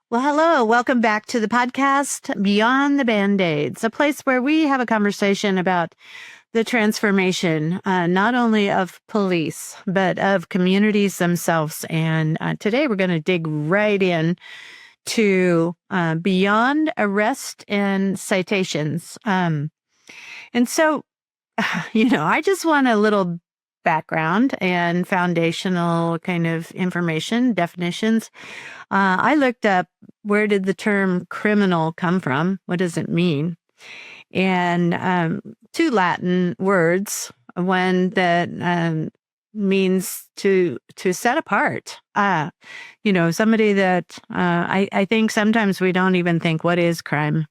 Well, hello. Welcome back to the podcast, Beyond the Band-Aids, a place where we have a conversation about the transformation, not only of police, but of communities themselves. And today we're going to dig right in to beyond arrest and citations. And so, I just want a little background and foundational kind of information, definitions. I looked up, where did the term criminal come from? What does it mean? And two Latin words, one that means to set apart. Somebody that I think sometimes we don't even think, what is crime?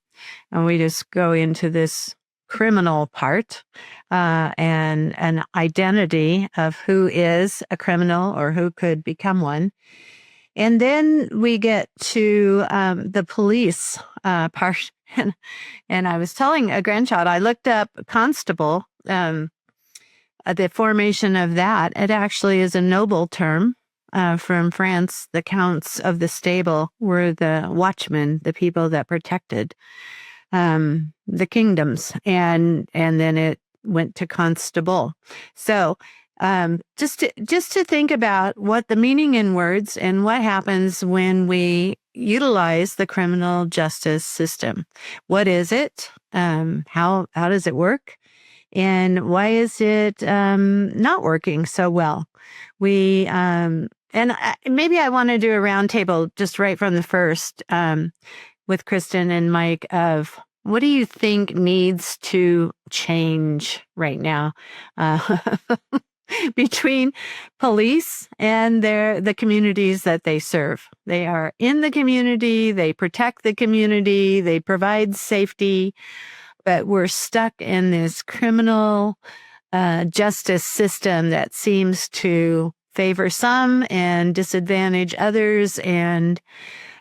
And we just go into this criminal part and an identity of who is a criminal or who could become one. And then we get to the police part. And I was telling a grandchild, I looked up constable, the formation of that. It actually is a noble term from France. The counts of the stable were the watchmen, the people that protected the kingdoms, and then it went to constable. So just to think about what the meaning in words and what happens when we utilize the criminal justice system. What is it? How does it work? And why is it not working so well? Maybe I want to do a roundtable just right from the first with Kristin and Mike of what do you think needs to change right now between police and the communities that they serve. They are in the community, they protect the community, they provide safety, but we're stuck in this criminal justice system that seems to favor some and disadvantage others, and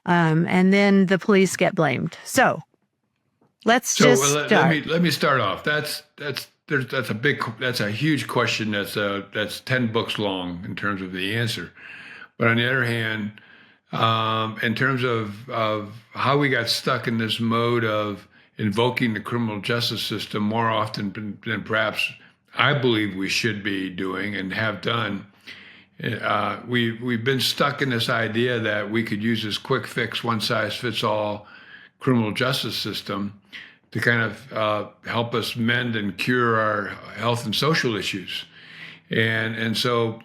then the police get blamed. So let's start. Let me start off. That's a huge question. That's 10 books long in terms of the answer. But on the other hand, in terms of how we got stuck in this mode of invoking the criminal justice system more often than perhaps I believe we should be doing and have done, we've been stuck in this idea that we could use this quick fix, one size fits all criminal justice system to kind of help us mend and cure our health and social issues. And so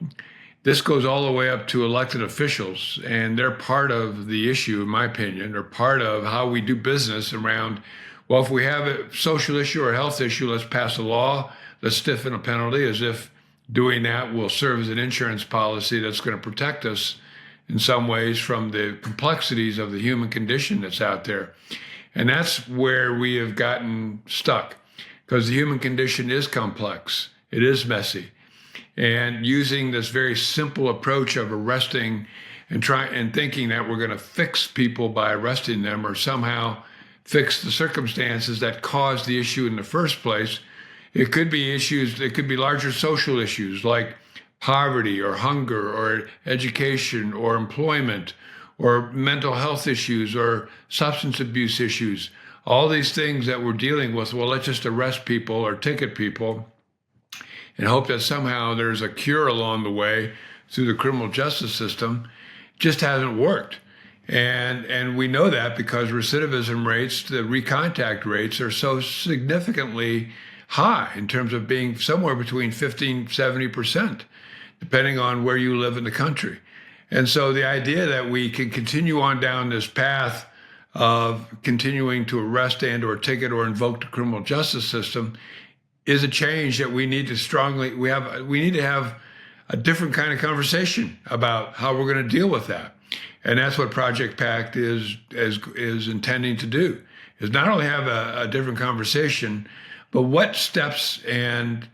this goes all the way up to elected officials, and they're part of the issue, in my opinion. They're part of how we do business around, well, if we have a social issue or a health issue, let's pass a law, let's stiffen a penalty, as if doing that will serve as an insurance policy that's going to protect us in some ways from the complexities of the human condition that's out there. And that's where we have gotten stuck, because the human condition is complex. It is messy. And using this very simple approach of arresting and thinking that we're going to fix people by arresting them or somehow fix the circumstances that caused the issue in the first place. It could be issues, it could be larger social issues like poverty or hunger or education or employment or mental health issues or substance abuse issues. All these things that we're dealing with, well, let's just arrest people or ticket people and hope that somehow there's a cure along the way through the criminal justice system, just hasn't worked. And we know that because recidivism rates, the recontact rates, are so significantly high in terms of being somewhere between 15, 70%, depending on where you live in the country. And so the idea that we can continue on down this path of continuing to arrest and or ticket or invoke the criminal justice system is a change that we need to we need to have a different kind of conversation about how we're going to deal with that. And that's what Project PACT is intending to do, is not only have a different conversation, but what steps and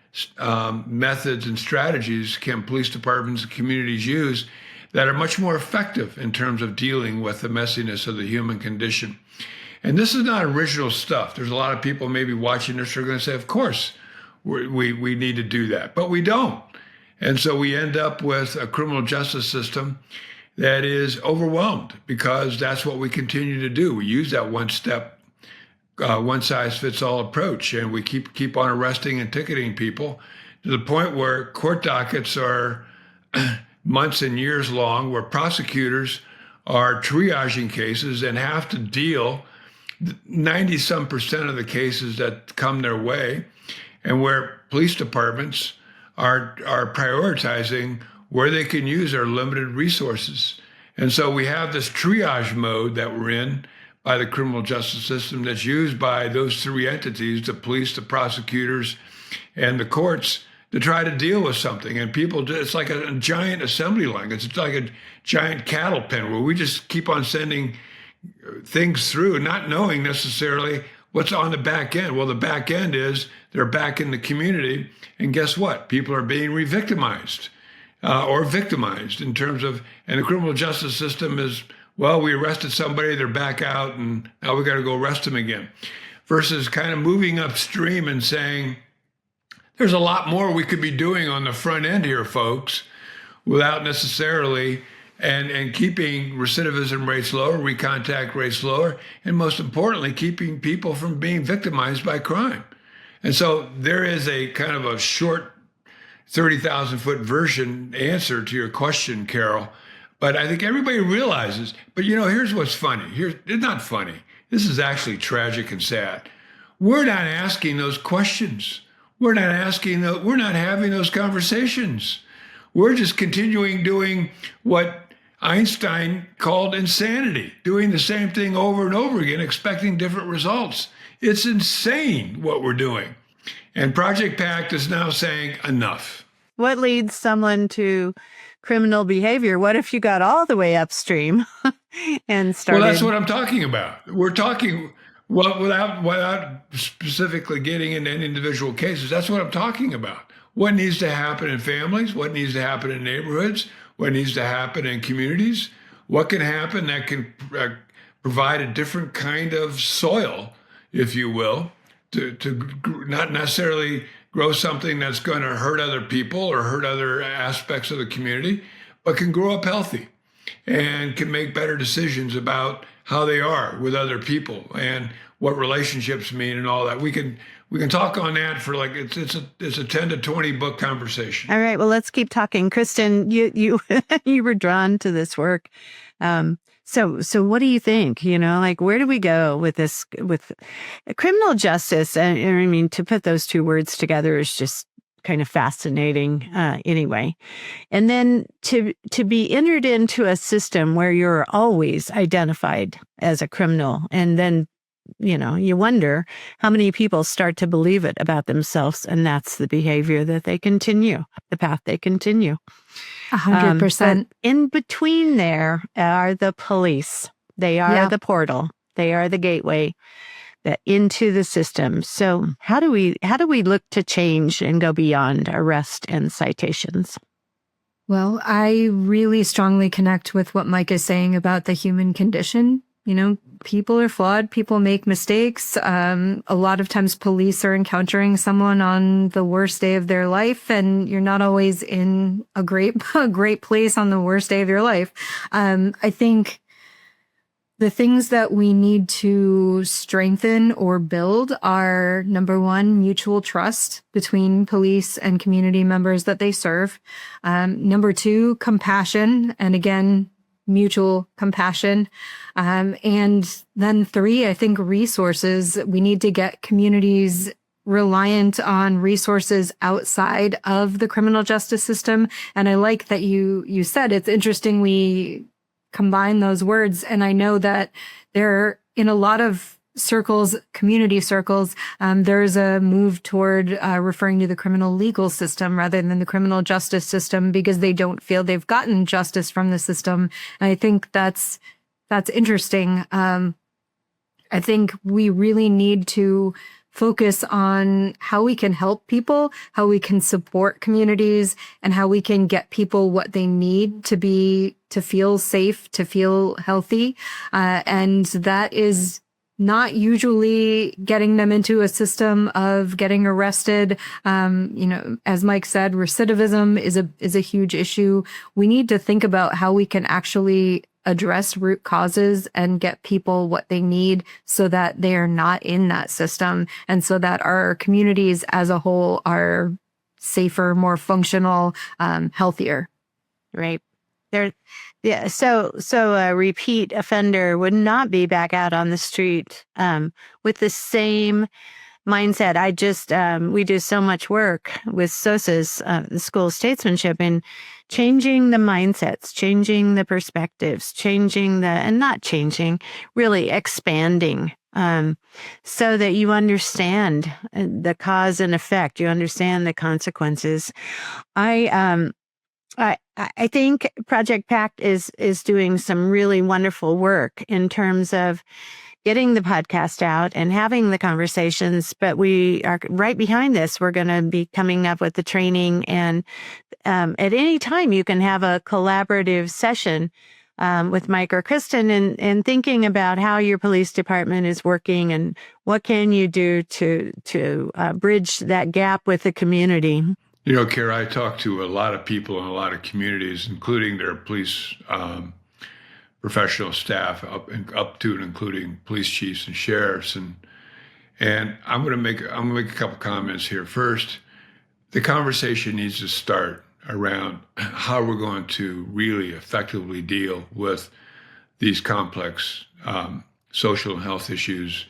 methods and strategies can police departments and communities use that are much more effective in terms of dealing with the messiness of the human condition. And this is not original stuff. There's a lot of people maybe watching this who are going to say, of course, we need to do that, but we don't. And so we end up with a criminal justice system that is overwhelmed, because that's what we continue to do. We use that one size fits all approach, and we keep on arresting and ticketing people to the point where court dockets are months and years long, where prosecutors are triaging cases and have to deal 90% of the cases that come their way, and where police departments are prioritizing where they can use their limited resources. And so we have this triage mode that we're in by the criminal justice system that's used by those three entities, the police, the prosecutors, and the courts, to try to deal with something. And people, it's like a giant assembly line. It's like a giant cattle pen where we just keep on sending things through, not knowing necessarily what's on the back end. Well, the back end is they're back in the community. And guess what? People are being re-victimized or victimized in terms of, and the criminal justice system is, well, we arrested somebody, they're back out, and now we got to go arrest them again. Versus kind of moving upstream and saying, there's a lot more we could be doing on the front end here, folks, without necessarily, and keeping recidivism rates lower, recontact rates lower, and most importantly, keeping people from being victimized by crime. And so there is a kind of a short 30,000-foot version answer to your question, Carol. But I think everybody realizes, but here's what's funny. It's not funny. This is actually tragic and sad. We're not asking those questions. We're not having those conversations. We're just continuing doing what Einstein called insanity, doing the same thing over and over again, expecting different results. It's insane what we're doing. And Project PACT is now saying enough. What leads someone to criminal behavior? What if you got all the way upstream and started? Well, that's what I'm talking about. We're talking, well, without specifically getting into any individual cases, that's what I'm talking about. What needs to happen in families? What needs to happen in neighborhoods? What needs to happen in communities? What can happen that can provide a different kind of soil, if you will, to not necessarily grow something that's going to hurt other people or hurt other aspects of the community, but can grow up healthy and can make better decisions about how they are with other people and what relationships mean and all that. We can talk on that for it's a 10 to 20 book conversation. All right. Well, let's keep talking. Kristin, you you were drawn to this work. So what do you think? Where do we go with this, with criminal justice? And I mean, to put those two words together is just kind of fascinating anyway. And then to be entered into a system where you're always identified as a criminal, and then you wonder how many people start to believe it about themselves, and that's the behavior that they continue, the path they continue. 100%. In between there are the police. They are the portal. They are the gateway into the system. So how do we look to change and go beyond arrest and citations? Well, I really strongly connect with what Mike is saying about the human condition. People are flawed. People make mistakes. A lot of times police are encountering someone on the worst day of their life, and you're not always in a great place on the worst day of your life. I think the things that we need to strengthen or build are, number one, mutual trust between police and community members that they serve. Number two, compassion. And again, mutual compassion. And then three, I think resources. We need to get communities reliant on resources outside of the criminal justice system. And I like that you said, it's interesting we combine those words. And I know that there, in a lot of circles, community circles, there's a move toward referring to the criminal legal system rather than the criminal justice system, because they don't feel they've gotten justice from the system. And I think that's interesting. I think we really need to focus on how we can help people, how we can support communities, and how we can get people what they need to feel safe, to feel healthy. And that is not usually getting them into a system of getting arrested. As Mike said, recidivism is a huge issue. We need to think about how we can actually address root causes and get people what they need so that they are not in that system, and so that our communities as a whole are safer, more functional, healthier. Right. Yeah. So a repeat offender would not be back out on the street with the same mindset. We do so much work with SOSA's, the School of Statesmanship, in changing the mindsets, changing the perspectives, really expanding, so that you understand the cause and effect, you understand the consequences. I think Project PACT is doing some really wonderful work in terms of getting the podcast out and having the conversations, but we are right behind this. We're going to be coming up with the training, and at any time you can have a collaborative session with Mike or Kristin and thinking about how your police department is working and what can you do to bridge that gap with the community. You know, Kara, I talk to a lot of people in a lot of communities, including their police professional staff, up to and including police chiefs and sheriffs, and I'm going to make a couple comments here. First, the conversation needs to start around how we're going to really effectively deal with these complex social and health issues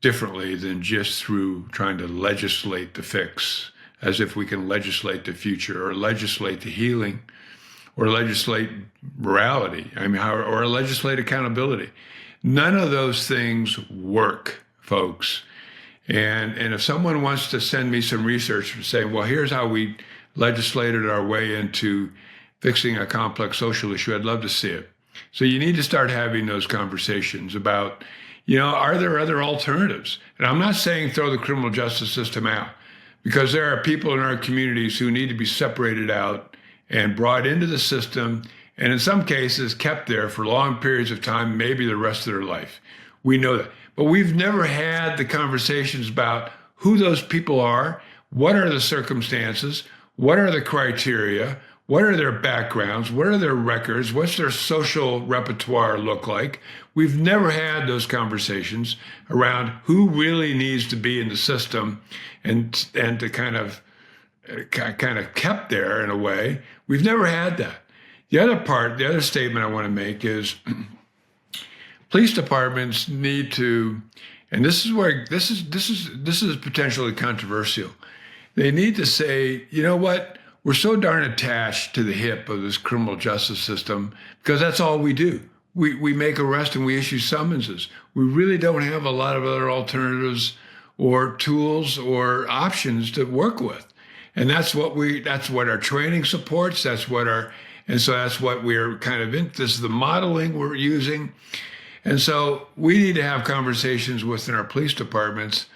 differently than just through trying to legislate the fix, as if we can legislate the future or legislate the healing or legislate morality, or legislate accountability. None of those things work, folks. And if someone wants to send me some research saying, well, here's how we legislated our way into fixing a complex social issue, I'd love to see it. So you need to start having those conversations about, are there other alternatives? And I'm not saying throw the criminal justice system out, because there are people in our communities who need to be separated out and brought into the system, and in some cases kept there for long periods of time, maybe the rest of their life. We know that. But we've never had the conversations about who those people are, what are the circumstances, what are the criteria, what are their backgrounds, what are their records, what's their social repertoire look like. We've never had those conversations around who really needs to be in the system and to kind of kept there in a way. We've never had that. The other statement I want to make is police departments need to, and this is where this is potentially controversial. They need to say, you know what? We're so darn attached to the hip of this criminal justice system because that's all we do. We make arrests and we issue summonses. We really don't have a lot of other alternatives or tools or options to work with. And that's what our training supports. So that's what we're kind of in. This is the modeling we're using. And so we need to have conversations within our police departments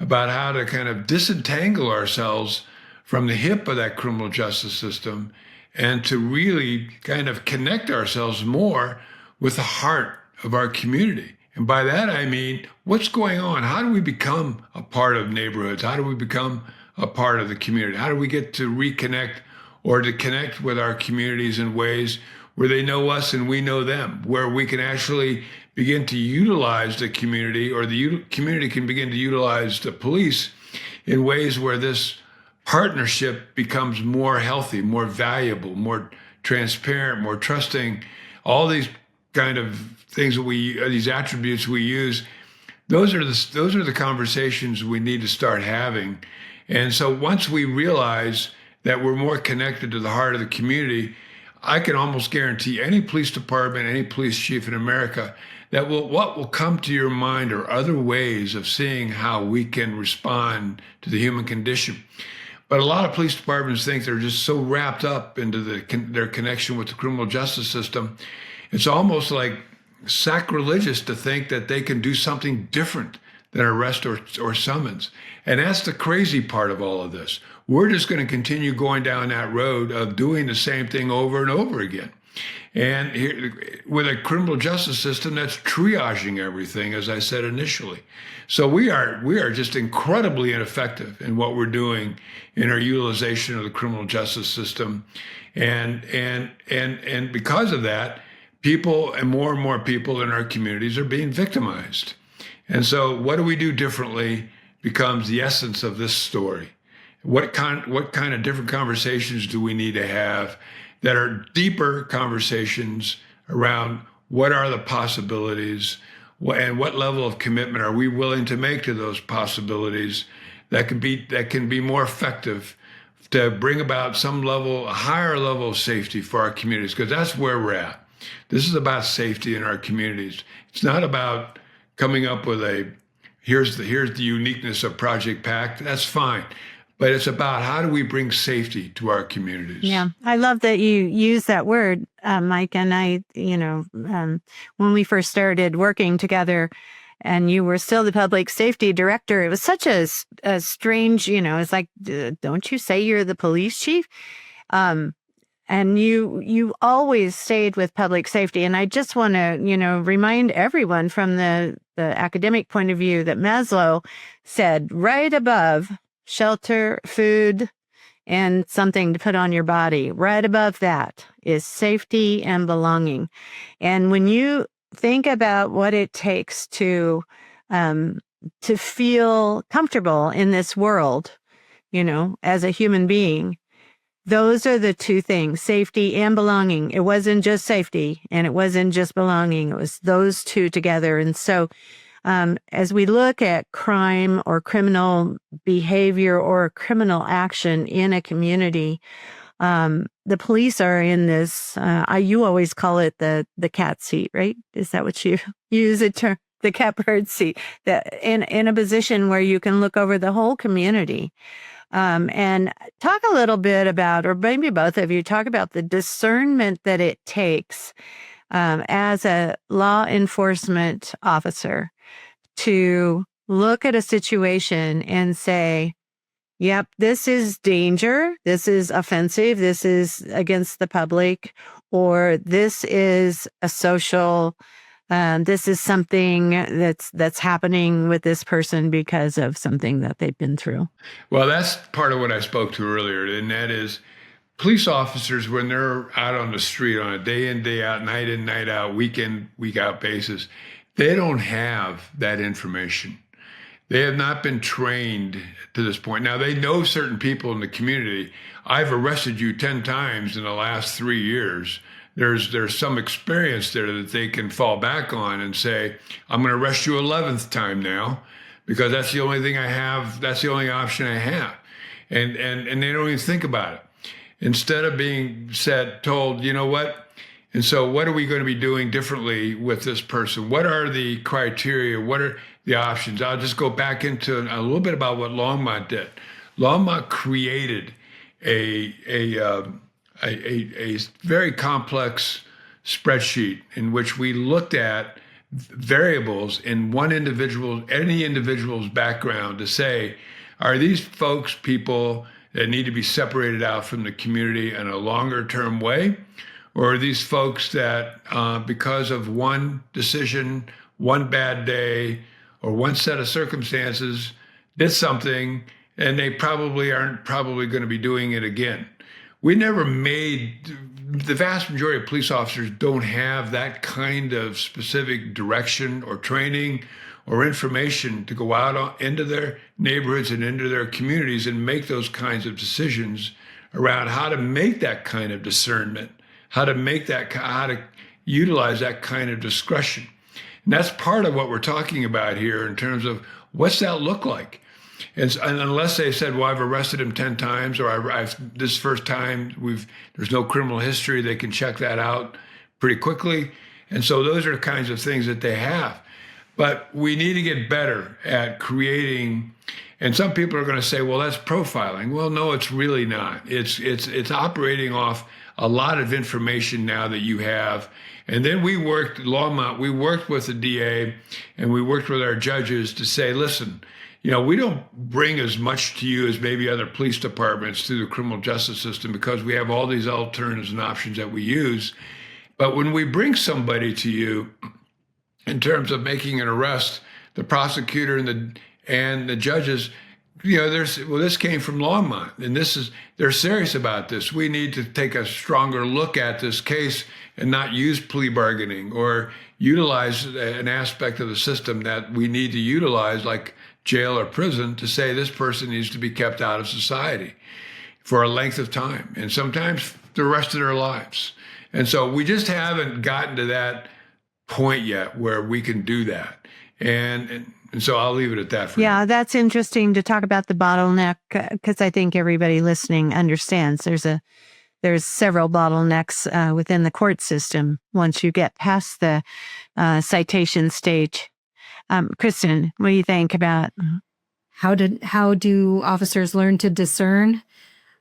about how to kind of disentangle ourselves from the hip of that criminal justice system and to really kind of connect ourselves more with the heart of our community. And by that, I mean, what's going on? How do we become a part of neighborhoods? How do we become a part of the community? How do we get to reconnect or to connect with our communities in ways where they know us and we know them, where we can actually begin to utilize the community, or the community can begin to utilize the police in ways where this partnership becomes more healthy, more valuable, more transparent, more trusting. All these kind of things these attributes we use, those are the conversations we need to start having. And so once we realize that we're more connected to the heart of the community, I can almost guarantee any police department, any police chief in America, that what will come to your mind are other ways of seeing how we can respond to the human condition. But a lot of police departments think they're just so wrapped up into their connection with the criminal justice system. It's almost like sacrilegious to think that they can do something different than arrest or summons. And that's the crazy part of all of this. We're just going to continue going down that road of doing the same thing over and over again. And here, with a criminal justice system that's triaging everything, as I said initially. So we are just incredibly ineffective in what we're doing in our utilization of the criminal justice system. And because of that, people and more people in our communities are being victimized. And so what do we do differently becomes the essence of this story. What kind of different conversations do we need to have that are deeper conversations around what are the possibilities and what level of commitment are we willing to make to those possibilities that can be more effective to bring about a higher level of safety for our communities, because that's where we're at. This is about safety in our communities. It's not about coming up with here's the uniqueness of Project PACT. That's fine. But it's about how do we bring safety to our communities. Yeah, I love that you use that word, Mike. And I, when we first started working together and you were still the public safety director, it was such a strange, it's like, don't you say you're the police chief? And you always stayed with public safety. And I just want to, remind everyone from the academic point of view that Maslow said right above shelter, food, and something to put on your body. Right above that is safety and belonging. And when you think about what it takes to feel comfortable in this world, as a human being, those are the two things, safety and belonging. It wasn't just safety and it wasn't just belonging. It was those two together. And so as we look at crime or criminal behavior or criminal action in a community, the police are in this, you always call it the cat seat, right? Is that what you use it term? The catbird seat, that in a position where you can look over the whole community. And talk a little bit about, or maybe both of you, talk about the discernment that it takes as a law enforcement officer to look at a situation and say, yep, this is danger, this is offensive, this is against the public, or this is a social, this is something that's happening with this person because of something that they've been through. Well, that's part of what I spoke to earlier, and that is police officers, when they're out on the street on a day in, day out, night in, night out, week in, week out basis, they don't have that information. They have not been trained to this point. Now, they know certain people in the community. I've arrested you 10 times in the last 3 years. There's some experience there that they can fall back on and say, I'm going to arrest you 11th time now because that's the only thing I have. That's the only option I have. And they don't even think about it. Instead of being told, you know what? And so what are we going to be doing differently with this person? What are the criteria? What are the options? I'll just go back into a little bit about what Longmont did. Longmont created a very complex spreadsheet in which we looked at variables in any individual's background to say, are these folks people that need to be separated out from the community in a longer term way? Or are these folks that, because of one decision, one bad day, or one set of circumstances, did something, and they aren't going to be doing it again? The vast majority of police officers don't have that kind of specific direction or training or information to go out into their neighborhoods and into their communities and make those kinds of decisions around how to make that kind of discernment, how to utilize that kind of discretion. And that's part of what we're talking about here in terms of what's that look like? And unless they said, well, I've arrested him 10 times, or this first time there's no criminal history, they can check that out pretty quickly. And so those are the kinds of things that they have. But we need to get better at creating, and some people are going to say, well, that's profiling. Well, no, it's really not. It's operating off a lot of information now that you have. And then we worked with the DA and we worked with our judges to say, listen, we don't bring as much to you as maybe other police departments through the criminal justice system because we have all these alternatives and options that we use. But when we bring somebody to you in terms of making an arrest, the prosecutor and the judges, this came from Longmont, and they're serious about this. We need to take a stronger look at this case and not use plea bargaining or utilize an aspect of the system that we need to utilize, like jail or prison, to say this person needs to be kept out of society for a length of time, and sometimes the rest of their lives. And so we just haven't gotten to that point yet where we can do that. And so I'll leave it at that for now. That's interesting to talk about the bottleneck, because I think everybody listening understands there's several bottlenecks within the court system once you get past the citation stage. Kristin, what do you think about how do officers learn to discern?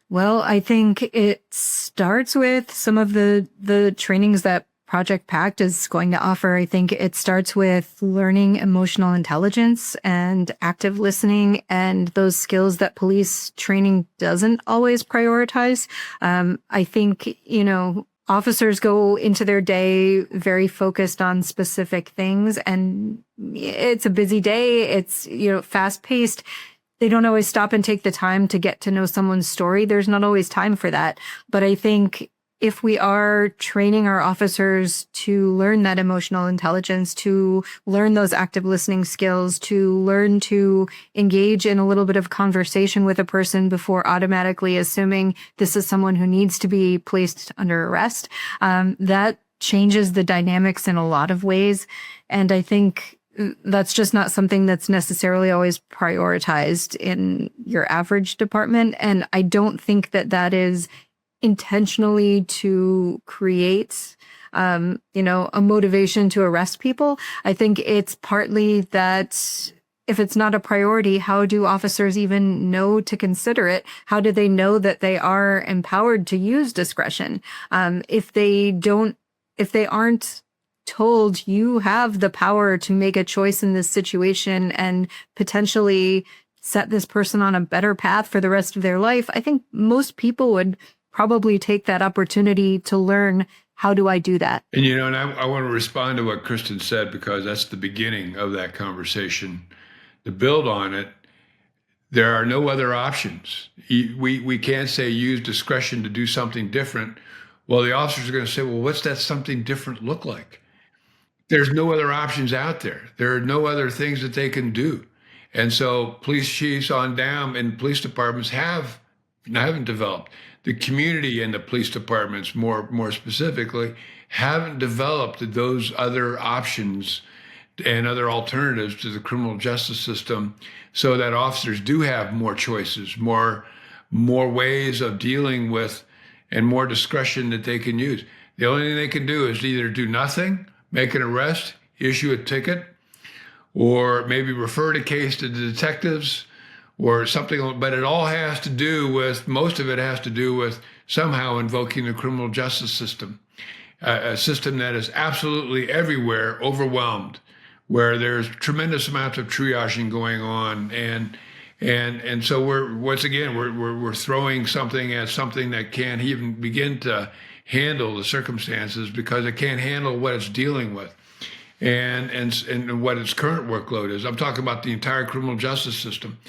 Well, I think it starts with some of the trainings that Project PACT is going to offer. I think it starts with learning emotional intelligence and active listening and those skills that police training doesn't always prioritize. I think, officers go into their day very focused on specific things, and it's a busy day. It's, fast paced. They don't always stop and take the time to get to know someone's story. There's not always time for that. But I think if we are training our officers to learn that emotional intelligence, to learn those active listening skills, to learn to engage in a little bit of conversation with a person before automatically assuming this is someone who needs to be placed under arrest, that changes the dynamics in a lot of ways. And I think that's just not something that's necessarily always prioritized in your average department. And I don't think that is intentionally to create, a motivation to arrest people. I think it's partly that if it's not a priority, how do officers even know to consider it? How do they know that they are empowered to use discretion? If they aren't told you have the power to make a choice in this situation and potentially set this person on a better path for the rest of their life, I think most people would probably take that opportunity to learn, how do I do that? And, I want to respond to what Kristin said, because that's the beginning of that conversation. To build on it, there are no other options. We can't say use discretion to do something different. Well, the officers are going to say, well, what's that something different look like? There's no other options out there. There are no other things that they can do. And so police chiefs on down and police departments haven't developed. The community and the police departments, more specifically, haven't developed those other options and other alternatives to the criminal justice system, so that officers do have more choices, more ways of dealing with, and more discretion that they can use. The only thing they can do is either do nothing, make an arrest, issue a ticket, or maybe refer the case to the detectives or something. But most of it has to do with somehow invoking the criminal justice system, a system that is absolutely everywhere overwhelmed, where there's tremendous amounts of triaging going on. And so we're throwing something at something that can't even begin to handle the circumstances, because it can't handle what it's dealing with and what its current workload is. I'm talking about the entire criminal justice system.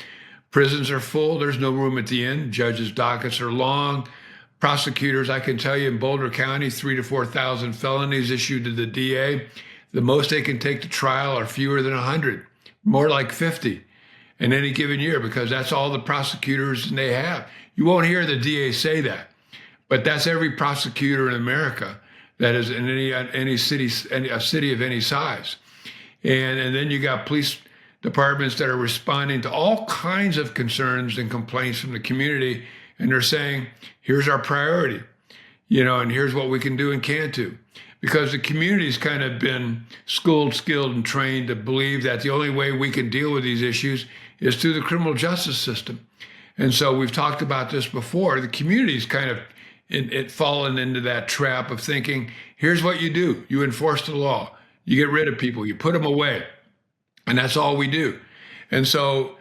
Prisons are full. There's no room at the end. Judges' dockets are long. Prosecutors, I can tell you, in Boulder County, 3,000 to 4,000 felonies issued to the DA. The most they can take to trial are fewer than 100, more like 50 in any given year, because that's all the prosecutors they have. You won't hear the DA say that, but that's every prosecutor in America that is in any city, a city of any size. And then you got police departments that are responding to all kinds of concerns and complaints from the community, and they're saying, here's our priority, and here's what we can do and can't do. Because the community's kind of been schooled, skilled, and trained to believe that the only way we can deal with these issues is through the criminal justice system. And so we've talked about this before. The community's kind of fallen into that trap of thinking, here's what you do. You enforce the law. You get rid of people. You put them away. And that's all we do. And so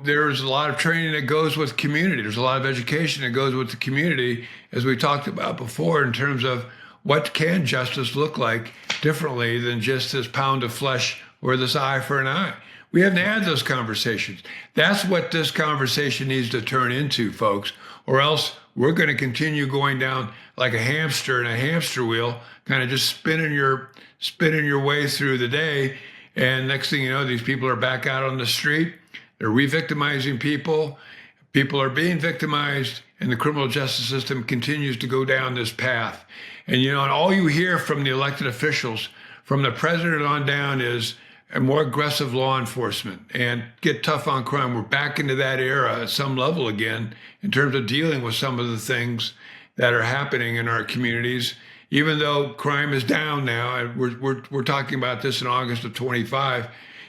there's a lot of training that goes with community. There's a lot of education that goes with the community, as we talked about before, in terms of what can justice look like differently than just this pound of flesh or this eye for an eye? We haven't had those conversations. That's what this conversation needs to turn into, folks, or else we're going to continue going down like a hamster in a hamster wheel, kind of just spinning your way through the day. And next thing you know, these people are back out on the street. They're re-victimizing people. People are being victimized, and the criminal justice system continues to go down this path. And, and all you hear from the elected officials, from the president on down, is a more aggressive law enforcement and get tough on crime. We're back into that era at some level again in terms of dealing with some of the things that are happening in our communities. Even though crime is down now, and we're talking about this in August of 25,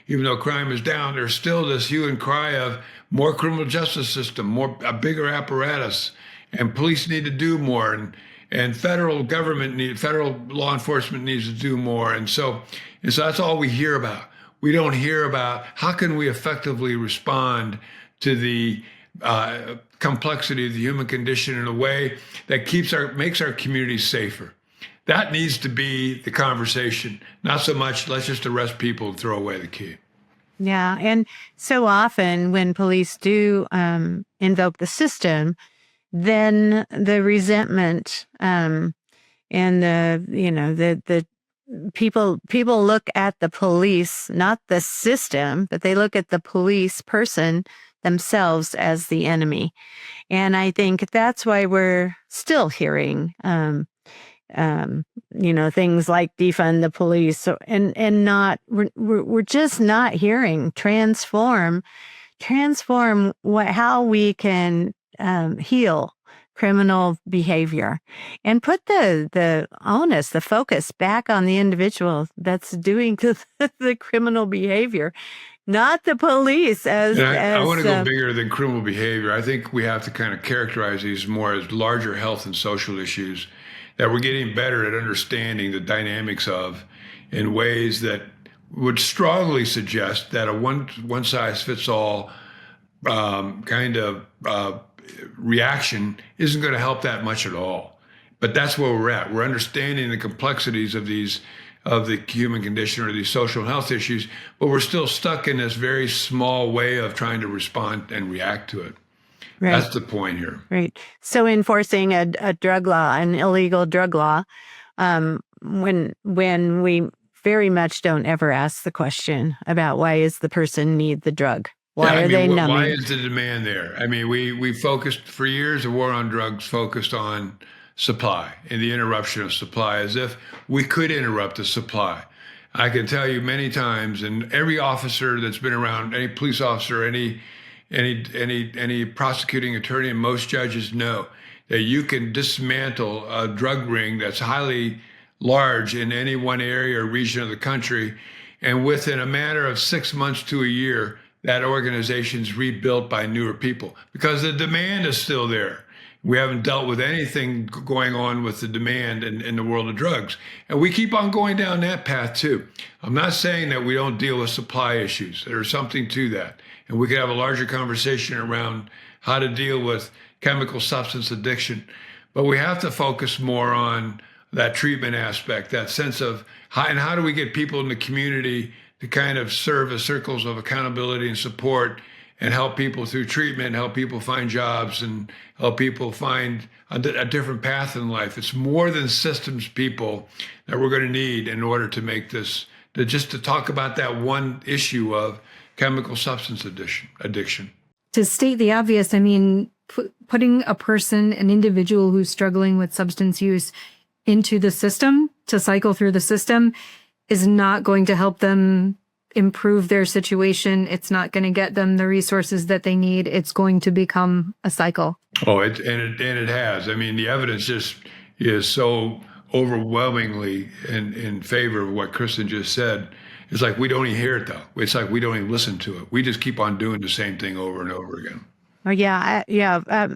even though crime is down, there's still this hue and cry of more criminal justice system, a bigger apparatus, and police need to do more, and federal law enforcement needs to do more, and so that's all we hear about. We don't hear about how can we effectively respond to the complexity of the human condition in a way that makes our communities safer. That needs to be the conversation, not so much let's just arrest people and throw away the key. Yeah. And so often when police do invoke the system, then the resentment and the people look at the police, not the system, but they look at the police person themselves as the enemy. And I think that's why we're still hearing things like defund the police. So, and not, we're just not hearing transform how we can heal criminal behavior and put the onus, the focus back on the individual that's doing the criminal behavior, not the police. I want to go bigger than criminal behavior. I think we have to kind of characterize these more as larger health and social issues that we're getting better at understanding the dynamics of in ways that would strongly suggest that a one-size-fits-all kind of reaction isn't going to help that much at all. But that's where we're at. We're understanding the complexities of the human condition or these social health issues, but we're still stuck in this very small way of trying to respond and react to it. Right. That's the point here. Right. So enforcing a drug law, an illegal drug law, when we very much don't ever ask the question about why is the person need the drug? Why are they numbing? Why is the demand there? I mean, we focused for years, the war on drugs focused on supply and the interruption of supply, as if we could interrupt the supply. I can tell you many times, and every officer that's been around, any police officer, any prosecuting attorney, and most judges know that you can dismantle a drug ring that's highly large in any one area or region of the country, and within a matter of 6 months to a year, that organization's rebuilt by newer people because the demand is still there. We haven't dealt with anything going on with the demand in the world of drugs. And we keep on going down that path too. I'm not saying that we don't deal with supply issues. There's something to that. And we could have a larger conversation around how to deal with chemical substance addiction. But we have to focus more on that treatment aspect, that sense of how do we get people in the community to kind of serve as circles of accountability and support and help people through treatment, help people find jobs, and help people find a different path in life. It's more than systems people that we're going to need in order to make this, to talk about that one issue of chemical substance addiction. To state the obvious, I mean, putting an individual who's struggling with substance use into the system, to cycle through the system, is not going to help them improve their situation. It's not going to get them the resources that they need. It's going to become a cycle. Oh, it has. I mean, the evidence just is so overwhelmingly in favor of what Kristin just said. It's like we don't even hear it, though. It's like we don't even listen to it. We just keep on doing the same thing over and over again. Oh, yeah.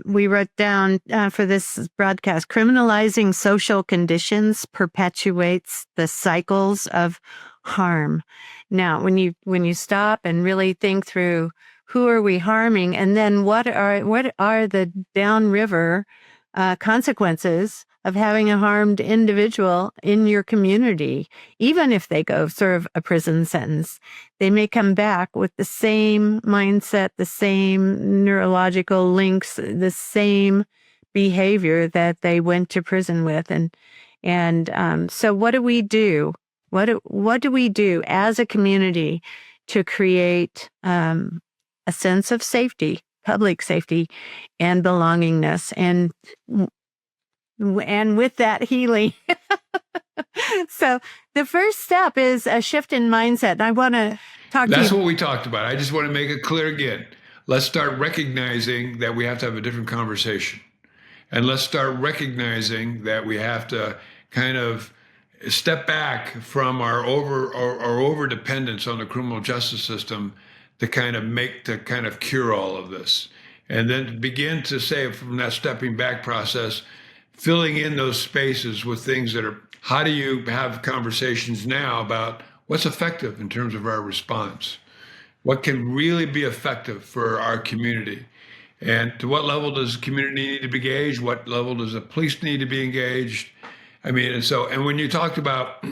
We wrote down for this broadcast, criminalizing social conditions perpetuates the cycles of harm. Now, when you stop and really think through who are we harming, and then what are the downriver consequences of having a harmed individual in your community, even if they go serve a prison sentence, they may come back with the same mindset, the same neurological links, the same behavior that they went to prison with. And so what do we do? What do we do as a community to create a sense of safety, public safety, and belongingness, and with that, healing? So the first step is a shift in mindset. And I want to talk to you. That's what we talked about. I just want to make it clear again. Let's start recognizing that we have to have a different conversation. And let's start recognizing that we have to kind of step back from our over dependence on the criminal justice system to kind of cure all of this. And then begin to say, from that stepping back process, filling in those spaces with things that are, how do you have conversations now about what's effective in terms of our response? What can really be effective for our community? And to what level does the community need to be engaged? What level does the police need to be engaged? I mean, and when you talked about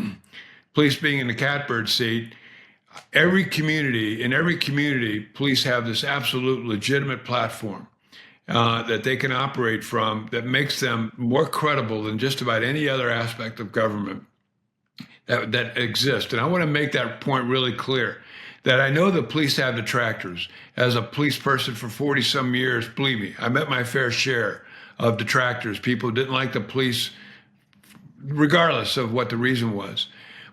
police being in the catbird seat, in every community, police have this absolute legitimate platform that they can operate from that makes them more credible than just about any other aspect of government that exists. And I want to make that point really clear, that I know the police have detractors. As a police person for 40 some years, believe me, I met my fair share of detractors, people who didn't like the police regardless of what the reason was.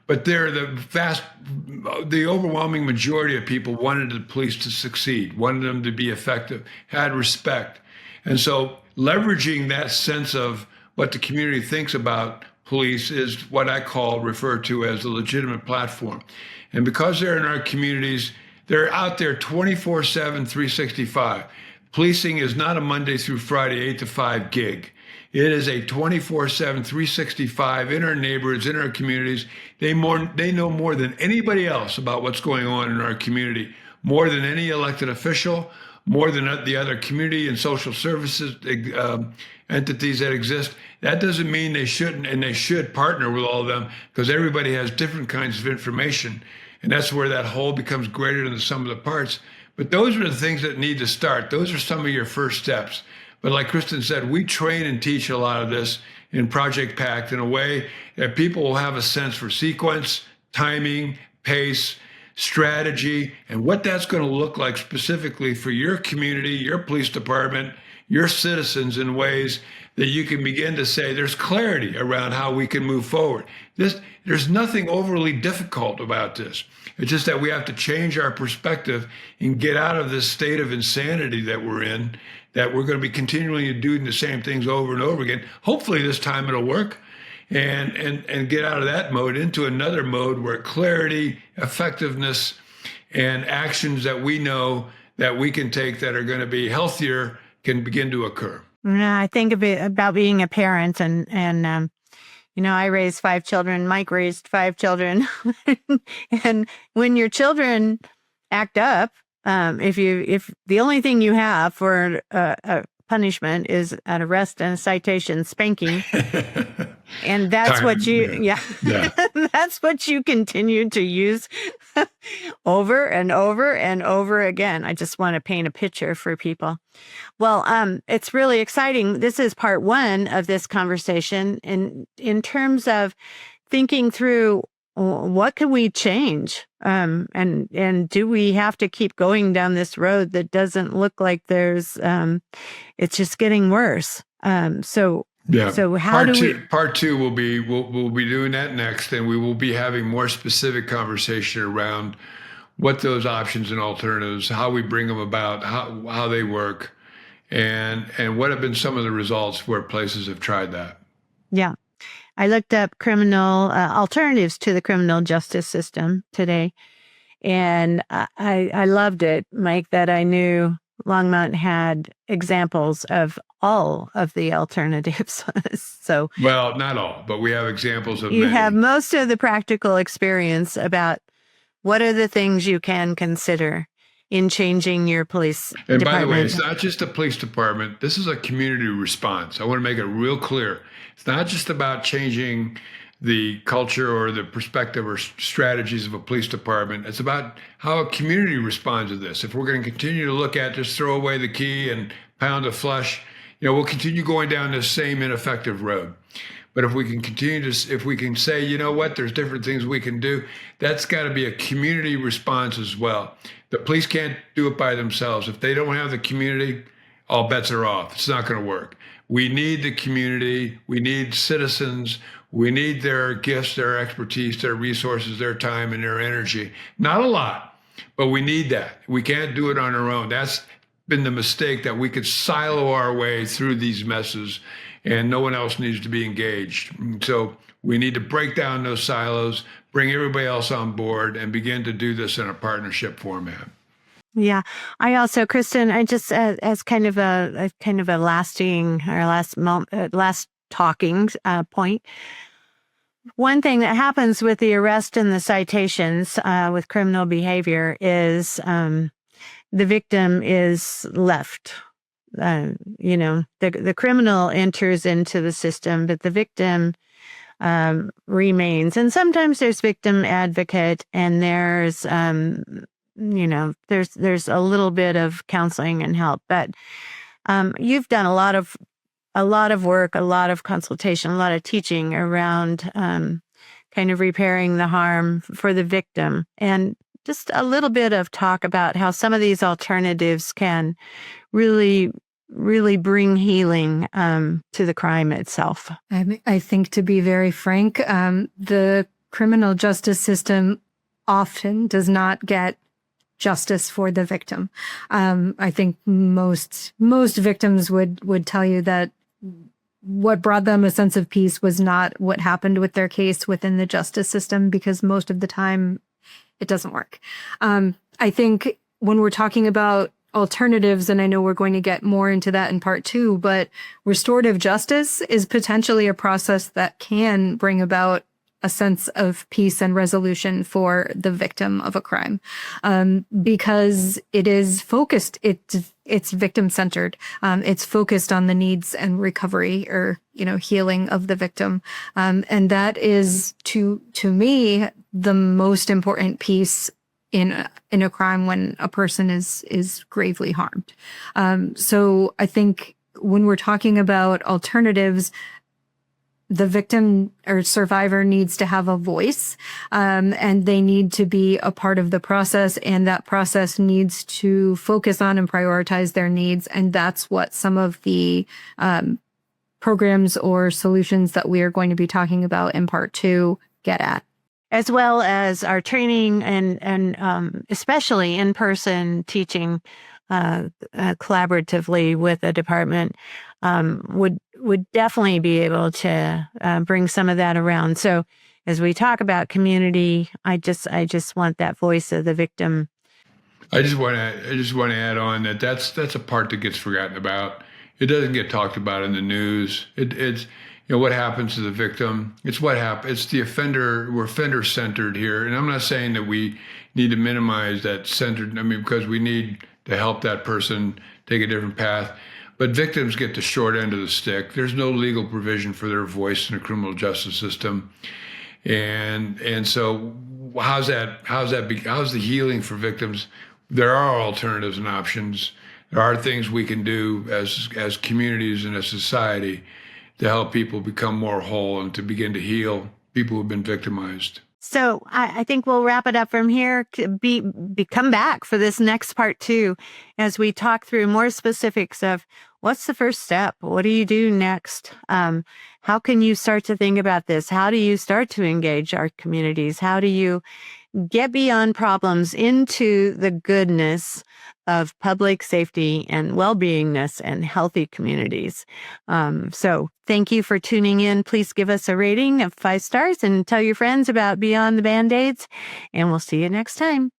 But the overwhelming majority of people wanted the police to succeed, wanted them to be effective, had respect. And so leveraging that sense of what the community thinks about police is what I refer to as the legitimate platform. And because they're in our communities, they're out there 24/7, 365. Policing is not a Monday through Friday, 8 to 5 gig. It is a 24/7, 365 in our neighborhoods, in our communities. They know more than anybody else about what's going on in our community, more than any elected official, more than the other community and social services entities that exist. That doesn't mean they shouldn't, and they should partner with all of them, because everybody has different kinds of information. And that's where that whole becomes greater than the sum of the parts. But those are the things that need to start. Those are some of your first steps. But like Kristin said, we train and teach a lot of this in Project PACT in a way that people will have a sense for sequence, timing, pace, strategy, and what that's going to look like specifically for your community, your police department, your citizens, in ways that you can begin to say there's clarity around how we can move forward. There's nothing overly difficult about this. It's just that we have to change our perspective and get out of this state of insanity that we're in, that we're going to be continually doing the same things over and over again. Hopefully this time it'll work, and get out of that mode into another mode where clarity, effectiveness, and actions that we know that we can take that are going to be healthier can begin to occur. Yeah, I think about being a parent, and I raised 5 children. Mike raised 5 children, and when your children act up, if the only thing you have for a punishment is an arrest and a citation, spanking, and that's what you, that's what you continue to use over and over and over again. I just want to paint a picture for people. Well, it's really exciting. This is part 1 of this conversation in terms of thinking through what can we change, and do we have to keep going down this road that doesn't look like there's it's just getting worse. So how part two we'll be doing that next, and we will be having more specific conversation around what those options and alternatives, how we bring them about, how they work, and what have been some of the results where places have tried that. Yeah. I looked up criminal alternatives to the criminal justice system today, and I loved it, Mike, that I knew Longmont had examples of all of the alternatives. So, well, not all, but we have examples of you many. have most of the practical experience about what are the things you can consider. in changing your police And department? by the way, it's not just a police department. This is a community response. I want to make it real clear. It's not just about changing the culture or the perspective or strategies of a police department. It's about how a community responds to this. If we're going to continue to look at just throw away the key and pound the flesh, we'll continue going down this same ineffective road. But if we can if we can say, you know what, there's different things we can do, that's got to be a community response as well. The police can't do it by themselves. If they don't have the community, all bets are off. It's not going to work. We need the community. We need citizens. We need their gifts, their expertise, their resources, their time, and their energy. Not a lot, but we need that. We can't do it on our own. That's been the mistake, that we could silo our way through these messes and no one else needs to be engaged. So we need to break down those silos, bring everybody else on board, and begin to do this in a partnership format. Yeah. I also, Kristin, I just, as kind of a lasting or last talking point, one thing that happens with the arrest and the citations with criminal behavior is the victim is left. The criminal enters into the system, but the victim remains. And sometimes there's victim advocate, and there's there's a little bit of counseling and help. But you've done a lot of work, a lot of consultation, a lot of teaching around kind of repairing the harm for the victim, and just a little bit of talk about how some of these alternatives can really bring healing to the crime itself. I think, to be very frank, the criminal justice system often does not get justice for the victim. I think most victims would tell you that what brought them a sense of peace was not what happened with their case within the justice system, because most of the time it doesn't work. I think when we're talking about alternatives, and I know we're going to get more into that in part 2, but restorative justice is potentially a process that can bring about a sense of peace and resolution for the victim of a crime, because it is focused. It's victim centered. It's focused on the needs and recovery, or healing of the victim, and that is to me the most important piece in a crime when a person is gravely harmed. So I think when we're talking about alternatives, the victim or survivor needs to have a voice, and they need to be a part of the process, and that process needs to focus on and prioritize their needs. And that's what some of the programs or solutions that we are going to be talking about in part 2 get at. As well as our training and especially in-person teaching collaboratively with a department would definitely be able to bring some of that around. So as we talk about community, I just want that voice of the victim. I just want to add on that's a part that gets forgotten about. It doesn't get talked about in the news. It's what happens to the victim. It's what happens. It's the offender. We're offender centered here, and I'm not saying that we need to minimize that centered. Because we need to help that person take a different path. But victims get the short end of the stick. There's no legal provision for their voice in the criminal justice system, and so how's the healing for victims? There are alternatives and options. There are things we can do as communities and as society to help people become more whole and to begin to heal people who've been victimized. So I think we'll wrap it up from here. Come back for this next part 2 as we talk through more specifics of what's the first step? What do you do next? How can you start to think about this? How do you start to engage our communities? How do you get beyond problems into the goodness of public safety and well-beingness and healthy communities? So thank you for tuning in. Please give us a rating of 5 stars and tell your friends about Beyond the Band-Aids, and we'll see you next time.